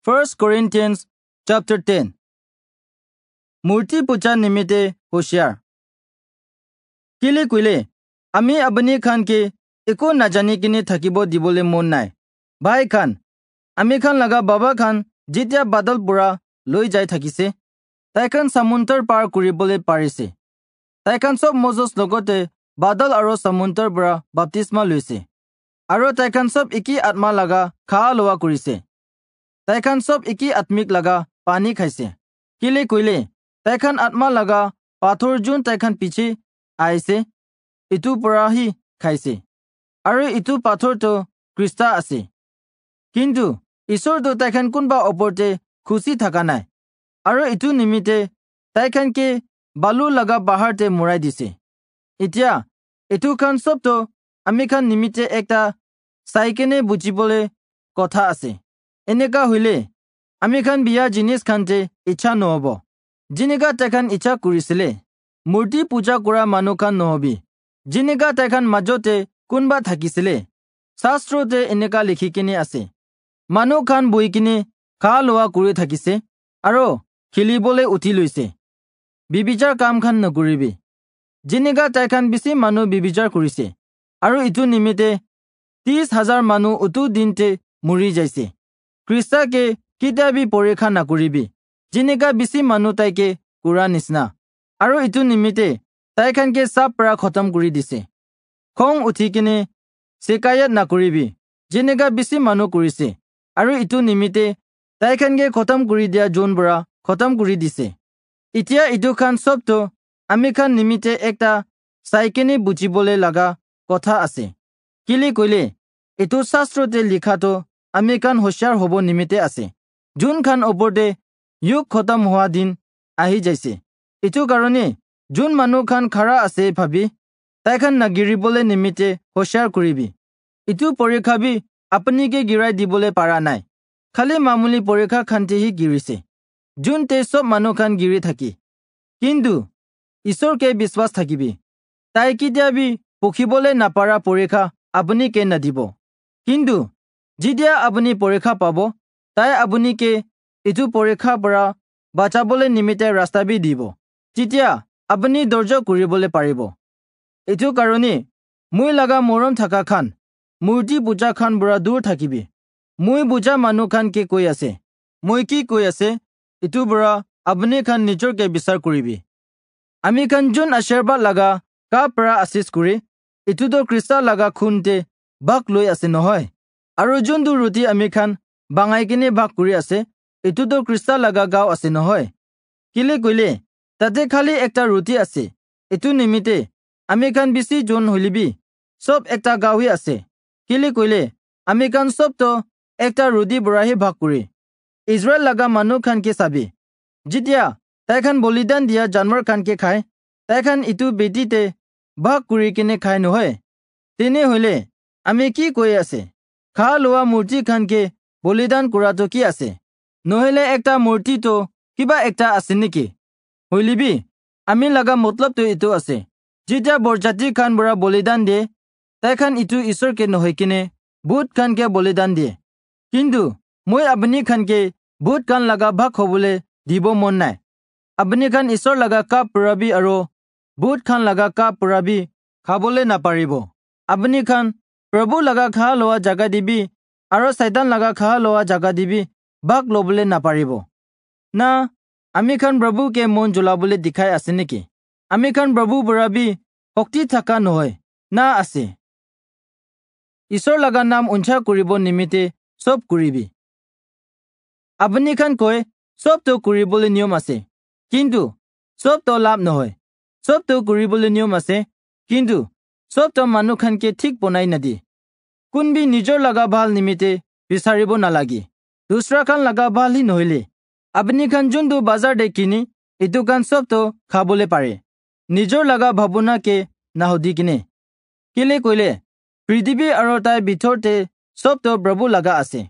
1 Corinthians chapter 10. Murti puja nimite hoshiyar. Kile kuile, ami abani khan ke eko najani kine thakibo dibole mon nai. Bhai khan, ami khan laga baba khan jitya badal pura loi jai thakise. Tai khan samuntar par kuribole parise. Tai khan sob Moses logote badal aro samuntar pura baptisma loise. Aro tai khan sob iki atma laga khaa loa kurise. Tai khan sob iki atmik laga pani khaise. Kile kuile, tai khan atma laga pathor jun tai khan piche aise. Itu pura hi khaise. Aro itu pathor to Krista ase. Kintu, Isor do tai khan kunba oporte khusi thaka nai. Aro itu nimite tai khan ke balu laga bahar te murai dise. Itia, itu khan sob to ami khan nimite ekta saikene bujibole kotha ase. Eneka huile, ami khan biya jinis khante icha nohobo. Jinika tai khan icha kurisile. Murti puja kura manu khan nohobi. Jinika tai khan majote kunba thakisile. Sastro te eneka likhi kine ase. Manu khan boi kine khaa loa kuri thakise. Aro khilibole uthi loise. Bibichar kam khan nokuribi. Jinika tai khan bisi manu bibichar kurise. Aro itu nimite 30,000 manu utu dinte muri jaise. Krista ke kitabi porekha nakuribi. Jinika bisi manu taike kura nisna. Aro itu nimite tai khan ke sab pra khotam kuri dise. Khong uthi kine sekayat nakuribi. Jinika bisi manu kurise. Aro itu nimite tai khan ke khotam kuri dia jon bra khotam kuri dise. Itia itu khan sob to ami khan nimite ekta saikene bujibole laga kotha ase. Kile koile, itu sastro te likha to ami khan hoshiyar hobo nimite ase. Jun khan oporte yuk khotam hoa din ahi jaise. Itu karone jun manu khan khara ase bhabi tai khan nagiri bole nimite hoshiyar kuribi. Itu porekha bi apni ke girai dibole para nai. Khali mamuli porekha khante hi girise. Jun te sob manu khan giri thaki. Kintu Isor ke biswas thakibi. Tai kitia bi pokhibole napara porekha apni ke nadibo. Kintu jidia apni porekha pabo, tai apni ke itu porekha para bachabole nimite rasta bi dibo. Titia apni dorjo kuribole paribo. Itu karone mui laga morom thaka khan murti puja khan bura dur thakibi. Mui buja manu khan ke koi ase. Mui ki koi ase, itu bura apni khan nijor ke bisar kuribi. Ami khan jun asherba laga ka pra asis kuri, itu do Krista laga khunte bak loi ase nohoy. Aro jun du ruti ami khan bangai kine bak kuri ase, itu do Krista laga gao ase nohoy. Kile koile, tate khali ekta ruti ase. Itu nimite ami khan bisi jon holibi. Sob ekta gawi ase. Kile koile, ami khan sob to ekta rudi burahi bak kuri. Israel laga manu khan ke sabi. Jitia tai khan bolidan dia janwar khan ke khai, tai khan itu beti te bak kuri kine khai nohoy. Tene hoile, ami ki koi ase. Kha loa murti khan ke bolidan kura to ki ase. Nohele ekta murti to kiba ekta ase niki. Hoilibi, ami laga motlab to itu ase. Jitia borjati khan bura bolidan de, tai khan itu Isor ke nohoy kine bhut khan ke bolidan de. Kintu moi apni khan ke bhut khan laga bhak hobole dibo mon nai. Apni khan Isor laga ka purabi aro bhut khan laga ka purabi khabole na paribo. Apni khan Prabhu laga kha loa jaga dibi aro Satan laga kha loa jaga dibi bhak lobole na paribo. Na ami khan Prabhu ke mon julabole dikhai ase niki. Ami khan Prabhu burabi hokti thaka nohoy. Na ase. Isor laga nam uncha kuribo nimite sob kuribi. Apni khan koi sob to kuribole niyom ase. Kintu sob to lab nohoy. Sob to kuribole niyom ase. Kintu sob to manu khan ke thik bonai nadi. Kunbi nijor laga bhal nimite bisaribo nalagi. Dusra khan laga bhal hi nohile. Apni khan jundu bazar de kini itu khan sob to khabole pare. Nijor laga bhabuna ke nahodi kine. Kile koile, prithibi aro tai bithor te sob to Prabhu laga ase.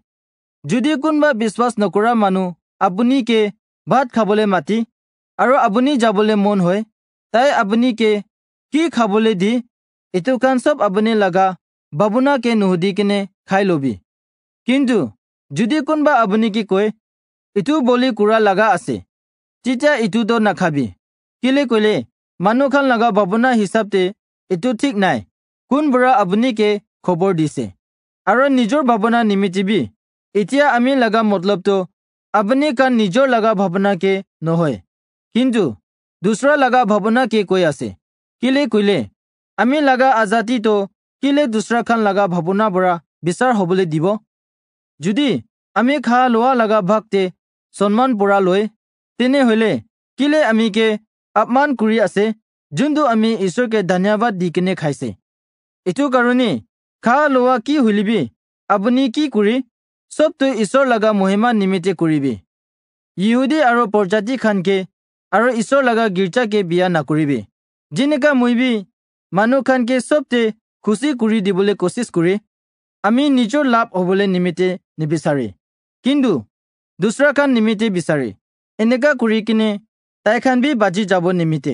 Judi kunba biswas nokura manu apuni ke bhat khabole mati aro apuni jabole mon hoy, tai apuni ke ki khabole di, itu khan sob apuni laga babuna ke nuhudi kine khai lobi. Kintu judi kunba apuni ki koi ইটো বলি কুৰা লাগা আছে তেতিয়া ইটোতো নাখাবি কিলে কইলে মানুহ খান লাগা ভাৱনা হিচাপতে ইটো ঠিক নাই কোন বুঢ়া আপুনিকে খবৰ দিছে আৰু নিজৰ ভাৱনা নিমিতিবি এতিয়া আমি লাগা মতলবটো আপুনি কান নিজৰ লাগা ভাৱনাকে নহয় কিন্তু দুসৰা লাগা ভাৱনাকে কৈ আছে কিলে কইলে আমি লাগা আজাদিটো কিলে দুসৰা খান লাগা ভাৱনা বৰা বিচাৰ হবলৈ দিব যদি আমি খা লোৱা লাগা ভাগতে সন্মান পৰা লৈ তেনেহলে কিলে আমিকে আপমান কৰি আছে যোনটো আমি ঈশ্বৰকে ধন্যবাদ দি কিনে খাইছে এইটো কাৰণে খা লোৱা কি হলিবি আপুনি কি কৰি সবটো ঈশ্বৰ লাগা মহিমা নিমিত্তে কৰিবি ইহুদী আৰু প্ৰজাতি খানকে আৰু ঈশ্বৰ লাগা গীৰ্জাকে বিয়া নকৰিবি যেনেকা মইবি মানুহ খানকে সবতে খুচি কৰি দিবলৈ কোচিছ কৰি আমি নিজৰ লাভ হবলৈ নিমিত্তে নিবিচাৰে কিন্তু দুসৰা খান নিমিত্তে বিচাৰে এনেকা কৰি কিনে তাই খান বি বাজি যাব নিমিত্তে